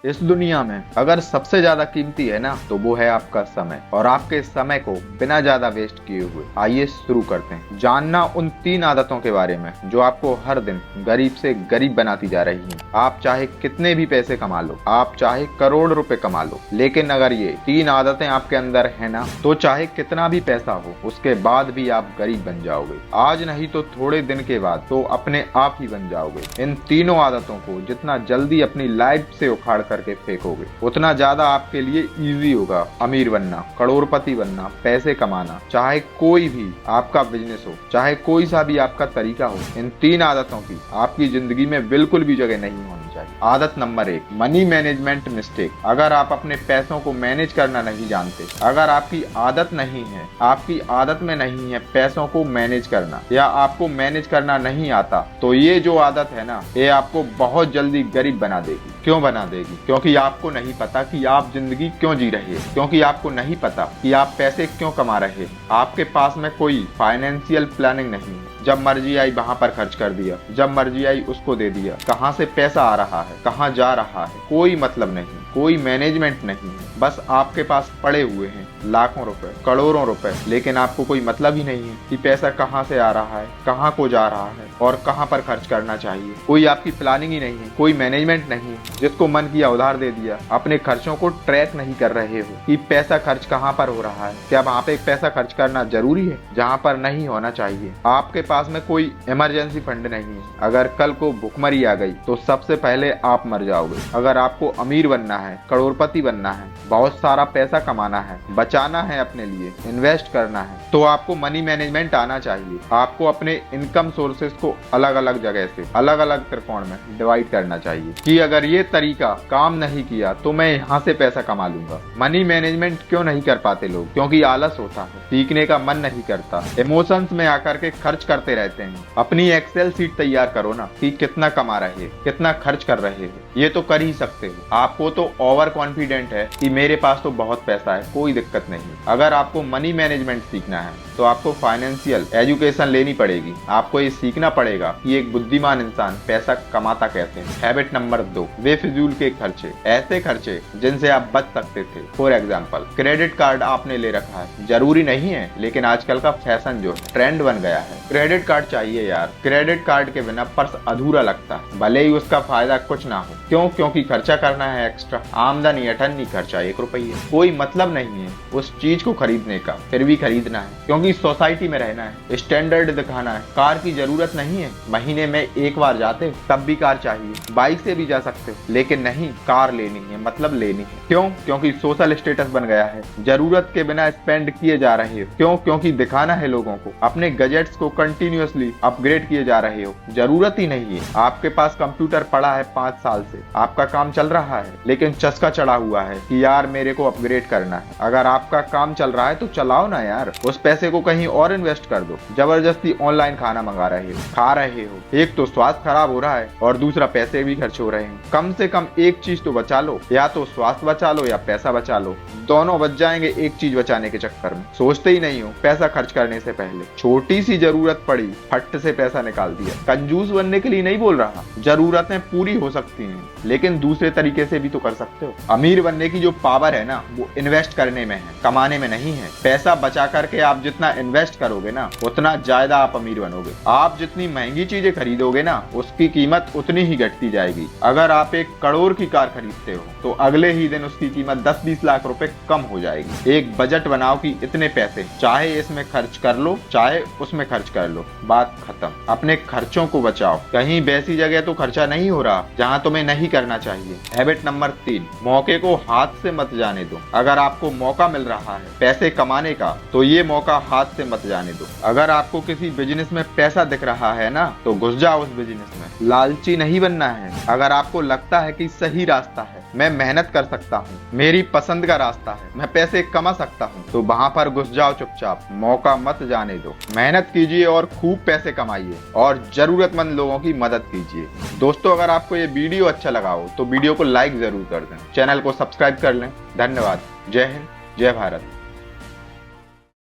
इस दुनिया में अगर सबसे ज्यादा कीमती है ना तो वो है आपका समय, और आपके समय को बिना ज्यादा वेस्ट किए हुए आइए शुरू करते हैं जानना उन 3 आदतों के बारे में जो आपको हर दिन गरीब से गरीब बनाती जा रही हैं। आप चाहे कितने भी पैसे कमा लो, आप चाहे करोड़ रुपए कमा लो, लेकिन अगर ये 3 आदतें आपके अंदर है ना तो चाहे कितना भी पैसा हो उसके बाद भी आप गरीब बन जाओगे। आज नहीं तो थोड़े दिन के बाद तो अपने आप ही बन जाओगे। इन तीनों आदतों को जितना जल्दी अपनी लाइफ से उखाड़ करके फेंकोगे उतना ज्यादा आपके लिए इजी होगा अमीर बनना, करोड़पति बनना, पैसे कमाना। चाहे कोई भी आपका बिजनेस हो, चाहे कोई सा भी आपका तरीका हो, इन 3 आदतों की आपकी जिंदगी में बिल्कुल भी जगह नहीं होनी चाहिए। आदत नंबर 1, मनी मैनेजमेंट मिस्टेक। अगर आप अपने पैसों को मैनेज करना नहीं जानते, अगर आपकी आदत नहीं है, आपकी आदत में नहीं है पैसों को मैनेज करना, या आपको मैनेज करना नहीं आता, तो ये जो आदत है ना ये आपको बहुत जल्दी गरीब बना देगी। क्यों बना देगी? क्योंकि आपको नहीं पता कि आप जिंदगी क्यों जी रहे हैं, क्योंकि आपको नहीं पता कि आप पैसे क्यों कमा रहे हैं। आपके पास में कोई फाइनेंशियल प्लानिंग नहीं है। जब मर्जी आई वहां पर खर्च कर दिया, जब मर्जी आई उसको दे दिया। कहाँ से पैसा आ रहा है, कहाँ जा रहा है, कोई मतलब नहीं, कोई मैनेजमेंट नहीं है। बस आपके पास पड़े हुए हैं लाखों रुपए, करोड़ों रुपए, लेकिन आपको कोई मतलब ही नहीं है कि पैसा कहाँ से आ रहा है, कहाँ को जा रहा है और कहाँ पर खर्च करना चाहिए। कोई आपकी प्लानिंग ही नहीं है, कोई मैनेजमेंट नहीं है। जिसको मन किया उधार दे दिया। अपने खर्चों को ट्रैक नहीं कर रहे हो कि पैसा खर्च कहाँ पर हो रहा है। क्या वहाँ पे पैसा खर्च करना जरूरी है जहाँ पर नहीं होना चाहिए? आपके पास में कोई इमरजेंसी फंड नहीं है। अगर कल को भुखमरी आ गई तो सबसे पहले आप मर जाओगे। अगर आपको अमीर बनना है, करोड़पति बनना है, बहुत सारा पैसा कमाना है, बचाना है, अपने लिए इन्वेस्ट करना है, तो आपको मनी मैनेजमेंट आना चाहिए। आपको अपने इनकम सोर्सेस को अलग अलग जगह से, अलग अलग त्रिकोण में डिवाइड करना चाहिए कि अगर ये तरीका काम नहीं किया तो मैं यहाँ से पैसा कमा लूंगा। मनी मैनेजमेंट क्यों नहीं कर पाते लोग? क्योंकि आलस होता है, सीखने का मन नहीं करता, इमोशंस में आकर के खर्च करते रहते हैं। अपनी एक्सेल शीट तैयार करो ना कि कितना कमा रहे, कितना खर्च कर रहे हो। ये तो कर ही सकते हो। आपको तो ओवर कॉन्फिडेंट है कि मेरे पास तो बहुत पैसा है, कोई दिक्कत नहीं। अगर आपको मनी मैनेजमेंट सीखना है तो आपको फाइनेंशियल एजुकेशन लेनी पड़ेगी। आपको ये सीखना पड़ेगा कि एक बुद्धिमान इंसान पैसा कमाता कैसे है। हैबिट नंबर 2, बेफिजूल के खर्चे। ऐसे खर्चे जिनसे आप बच सकते थे। फॉर एग्जाम्पल, क्रेडिट कार्ड आपने ले रखा है, जरूरी नहीं है, लेकिन आजकल का फैशन जो है, ट्रेंड बन गया है। क्रेडिट कार्ड चाहिए यार। क्रेडिट कार्ड के बिना पर्स अधूरा लगता है, भले ही उसका फायदा कुछ ना हो। क्यों? क्योंकि खर्चा करना है एक्स्ट्रा। आमदनी अठन्नी, खर्चा 1 रुपये। कोई मतलब नहीं है उस चीज को खरीदने का, फिर भी खरीदना है क्योंकि सोसाइटी में रहना है, स्टैंडर्ड दिखाना है। कार की जरूरत नहीं है, महीने में 1 बार जाते हो तब भी कार चाहिए। बाइक से भी जा सकते हो, लेकिन नहीं, कार लेनी है, मतलब लेनी है। क्यों? क्योंकि सोशल स्टेटस बन गया है। जरूरत के बिना स्पेंड किए जा रहे हो। क्यों? क्योंकि दिखाना है लोगों को। अपने गैजेट्स को कंटिन्यूअसली अपग्रेड किए जा रहे हो। जरूरत ही नहीं है। आपके पास कंप्यूटर पड़ा है 5 साल से, आपका काम चल रहा है, लेकिन चस्का चढ़ा हुआ है कि यार मेरे को अपग्रेड करना है। अगर आपका काम चल रहा है तो चलाओ ना यार, उस पैसे को कहीं और इन्वेस्ट कर दो। जबरदस्ती ऑनलाइन खाना मंगा रहे हो, खा रहे हो, एक तो स्वास्थ्य खराब हो रहा है और दूसरा पैसे भी खर्च हो रहे हैं। कम से कम एक चीज तो बचा लो, या तो स्वास्थ्य बचा लो या पैसा बचा लो। दोनों बच जाएंगे एक चीज बचाने के चक्कर में। सोचते ही नहीं हो पैसा खर्च करने से पहले। छोटी सी जरूरत पड़ी, फट से पैसा निकाल दिया। कंजूस बनने के लिए नहीं बोल रहा, जरूरतें पूरी हो सकती हैं, लेकिन दूसरे तरीके से भी तो कर सकते हो। अमीर बनने की जो पावर है ना वो इन्वेस्ट करने में है, कमाने में नहीं है। पैसा बचा करके आप जितना इन्वेस्ट करोगे ना उतना ज्यादा आप अमीर बनोगे। आप जितनी महंगी चीजें खरीदोगे ना उसकी कीमत उतनी ही घटती जाएगी। अगर आप 1 करोड़ की कार खरीदते हो तो अगले ही दिन उसकी कीमत 10-20 लाख रुपए कम हो जाएगी। एक बजट बनाओ कि इतने पैसे चाहे इसमें खर्च कर लो, चाहे उसमें खर्च कर लो, बात खत्म। अपने खर्चों को बचाओ। कहीं वैसी जगह तो खर्चा नहीं हो रहा जहां तुम्हें नहीं करना चाहिए। हैबिट नंबर 3, मौके को हाथ से मत जाने दो। अगर आपको मौका मिल रहा है पैसे कमाने का तो ये मौका हाथ से मत जाने दो। अगर आपको किसी बिजनेस में पैसा दिख रहा है ना तो घुस जाओ उस बिजनेस में। लालची नहीं बनना है। अगर आपको लगता है कि सही रास्ता है, मैं मेहनत कर सकता हूँ, मेरी पसंद का रास्ता है, मैं पैसे कमा सकता हूँ, तो वहां पर घुस जाओ चुपचाप। मौका मत जाने दो। मेहनत कीजिए और खूब पैसे कमाइए और जरूरतमंद लोगों की मदद कीजिए। दोस्तों, अगर आपको ये वीडियो अच्छा लगा हो तो वीडियो को लाइक जरूर कर दें, चैनल को सब्सक्राइब कर लें। धन्यवाद। जय हिंद, जय भारत।